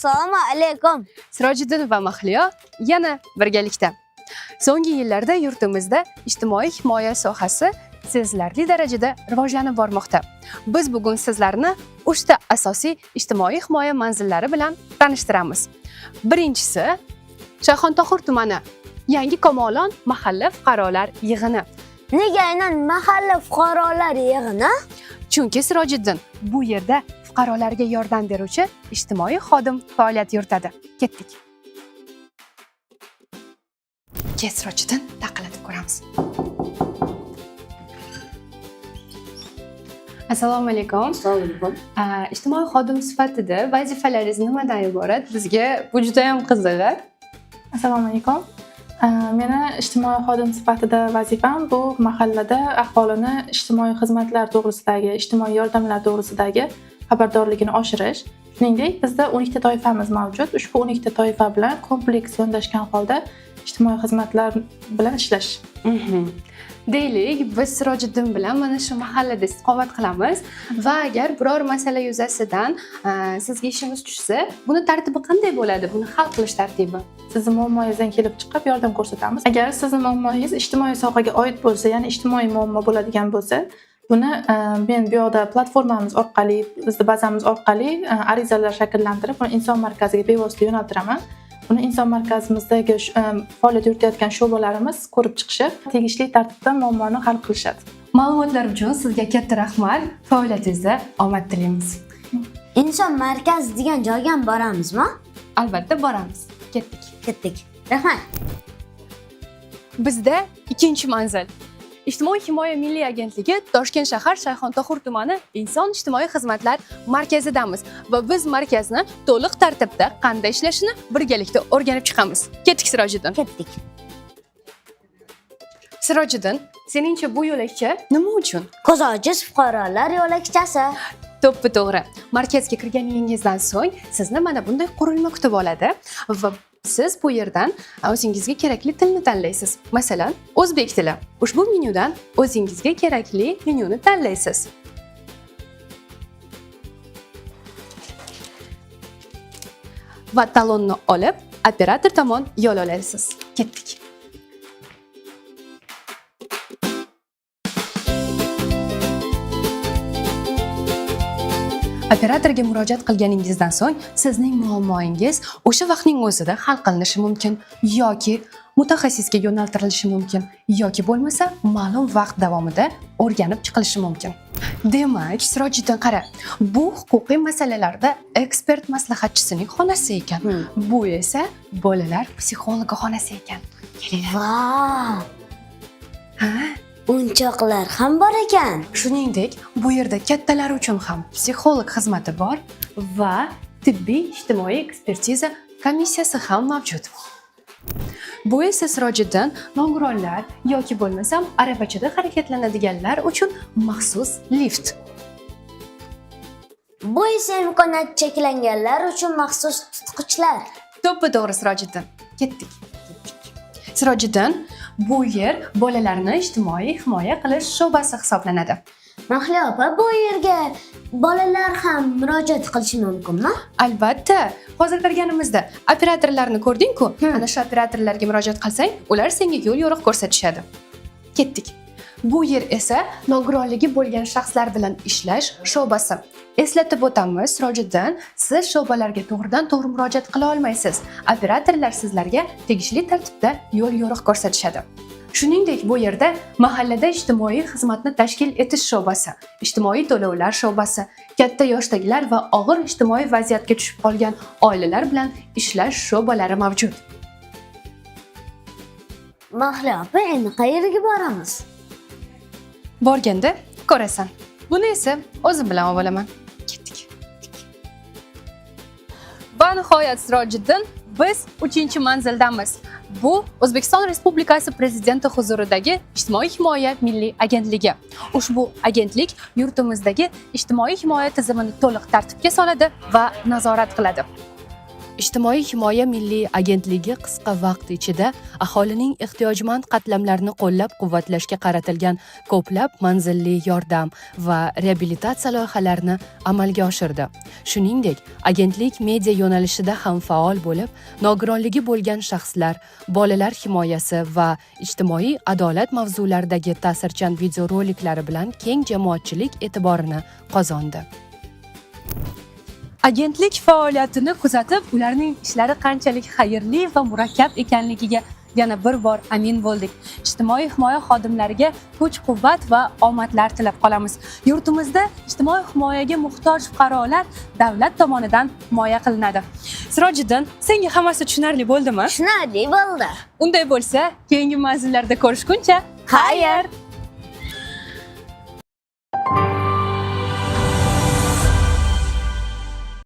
Assalomu alaykum. Sirojiddin va Mahliyo yana birgalikda. So'nggi yillarda yurtimizda ijtimoiy himoya sohasi sezilarli darajada rivojlanib bormoqda. Biz bugun sizlarni 3 ta asosiy ijtimoiy himoya manzillari bilan tanishtiramiz. Birinchisi Shayxontohur tumani Yangi Komolon mahalla fuqarolar yig'ini. Nega aynan mahalla fuqarolar yig'ini? Chunki Sirojiddin bu yerda fuqarolarga yordam beruvchi ijtimoiy xodim faoliyat yuritadi. Ketdik. Kel Sirojiddin, taqillatib ko'ramiz. Assalomu alaykum. Assalomu alaykum. Ijtimoiy xodim sifatida vazifalaringiz nimadan iborat? Bizga bu juda ham qiziq. Assalomu alaykum. Meni ijtimoiy xodim sifatida vazifam bu mahallada aholini ijtimoiy xizmatlar to'g'risidagi, ijtimoiy yordamlar to'g'risidagi xabardorligini oshirish. Shuningdek, bizda 12 ta toifa mavjud. Ushbu 12 ta toifa bilan kompleks yondashgan holda ijtimoiy xizmatlar bilan ishlash. Deylik, biz Sirojiddin bilan mana shu mahallada istiqomat qilamiz va agar biror masala yuzasidan sizga ishimiz tushsa, buni tartibi qanday bo'ladi? Buni hal qilish tartibi. Sizni muammongizdan kelib chiqib yordam ko'rsatamiz. Agar sizni muammongiz ijtimoiy sohaga oid bo'lsa, ya'ni ijtimoiy muammo bo'ladigan bo'lsa, buni men bu yoqda platformamiz orqali, bizning bazamiz orqali arizalar shakllantirib, uni inson markaziga bevosita yo'naltiraman. Buni inson markazimizdagi faoliyat yuritayotgan sho'balarimiz ko'rib chiqishib, tegishli tartibda muammoni hal qilishadi. Ma'lumotlar uchun sizga katta rahmat. Faoliyatingizda omad tilaymiz. Inson markazi degan joyga ham boramizmi? Albatta boramiz. Ketdik. Rahmat. Bizda ikkinchi manzil. Ijtimoiy himoya milliy agentligi Toshkent shahar Shayxontohur tumani inson ijtimoiy xizmatlar markazidamiz va biz markazni to'liq tartibda qanday ishlashini birgalikda o'rganib chiqamiz. Ketdik Sirojiddin. Ketdik. Sirojiddin, seningcha bu yo'lakcha nima uchun? Ko'zi ojiz fuqarolar yo'lakchasi. To'ppa-to'g'ri. Markazga kirganingizdan so'ng sizni mana bunday qurilma kutib oladi va siz bu yerdan o'zingizga kerakli tilni tanlaysiz. Masalan, o'zbek tili. Ushbu menyudan o'zingizga kerakli menyuni tanlaysiz. Va talonni olib, operator tomon yo'l olasiz. Ketdik. Operatorga murojaat qilganingizdan so'ng sizning muammongiz o'sha vaqtning o'zida hal qilinishi mumkin yoki mutaxassisga yo'naltirilishi mumkin yoki bo'lmasa ma'lum vaqt davomida o'rganib chiqilishi mumkin. Demak, Sirojiddin qara, bu huquqiy masalalarda ekspert maslahatchisining xonasi ekan. Bu esa bolalar psixologi xonasi ekan. Vau! O'yinchoqlar ham bor ekan. Shuningdek, bu yerda kattalar uchun ham psixolog xizmati bor va tibbiy ijtimoiy ekspertiza komissiyasi ham mavjud. Bu esa Sirojiddin nogironlar yoki bo'lmasam arabachada harakatlanadiganlar uchun maxsus lift. Bu esa imkoniyati cheklanganlar uchun maxsus tutqichlar. To'ppa-to'g'ri Sirojiddin. Ketdik. Sirojiddin, bu yer bolalarni ijtimoiy himoya qilish sho'basi hisoblanadi. Mahliyo opa, bu yerga bolalar ham murojaat qilishi mumkinmi? Albatta. Hozir kirganimizda operatorlarni ko'rding-ku? Ana shu operatorlarga murojaat qilsang, ular senga yo'l yo'riq ko'rsatishadi. Ketdik. Bu yer esa nogironligi bo'lgan shaxslar bilan ishlash sho'basi. Eslatib o'tamiz, Sirojiddin, siz sho'balarga to'g'ridan-to'g'ri murojaat qila olmaysiz. Operatorlar sizlarga tegishli tartibda yo'l yo'riq ko'rsatishadi. Shuningdek, bu yerda mahallada ijtimoiy xizmatni tashkil etish sho'basi, ijtimoiy to'lovlar sho'basi, katta yoshdagilar va og'ir ijtimoiy vaziyatga tushib qolgan oilalar bilan ishlash sho'balari mavjud. Mahliyo opa, endi qayerga boramiz? Borganda ko'rasan. Buni esa o'zim bilan olaman. Ketdik. Va nihoyat Sirojiddin, biz 3-manzildamiz. Bu O'zbekiston Respublikasi Prezidenti huzuridagi Ijtimoiy himoya milliy agentligi. Ushbu agentlik yurtimizdagi ijtimoiy himoya tizimini to'liq tartibga soladi va nazorat qiladi. Ijtimoiy himoya milliy agentligi qisqa vaqt ichida aholining ehtiyojmand qatlamlarini qo'llab-quvvatlashga qaratilgan ko'plab manzilli yordam va reabilitatsiya loyihalarini amalga oshirdi. Shuningdek, agentlik media yo'nalishida ham faol bo'lib, nogironligi bo'lgan shaxslar, bolalar himoyasi va ijtimoiy adolat mavzularidagi ta'sirchan videoroliklari bilan keng jamoatchilik e'tiborini qozondi. Agentlik faoliyatini kuzatib, ularning ishlari qanchalik xayrli va murakkab ekanligiga yana bir bor amin bo'ldik. Ijtimoiy himoya xodimlariga kuch-quvvat va omadlar tilab qolamiz. Yurtimizda ijtimoiy himoyaga muhtoj fuqarolar davlat tomonidan himoya qilinadi. Sirojiddin, senga hammasi tushunarli bo'ldimi? Tushunarli bo'ldi. Unday bo'lsa, keyingi manzillarda ko'rishguncha, Xayr!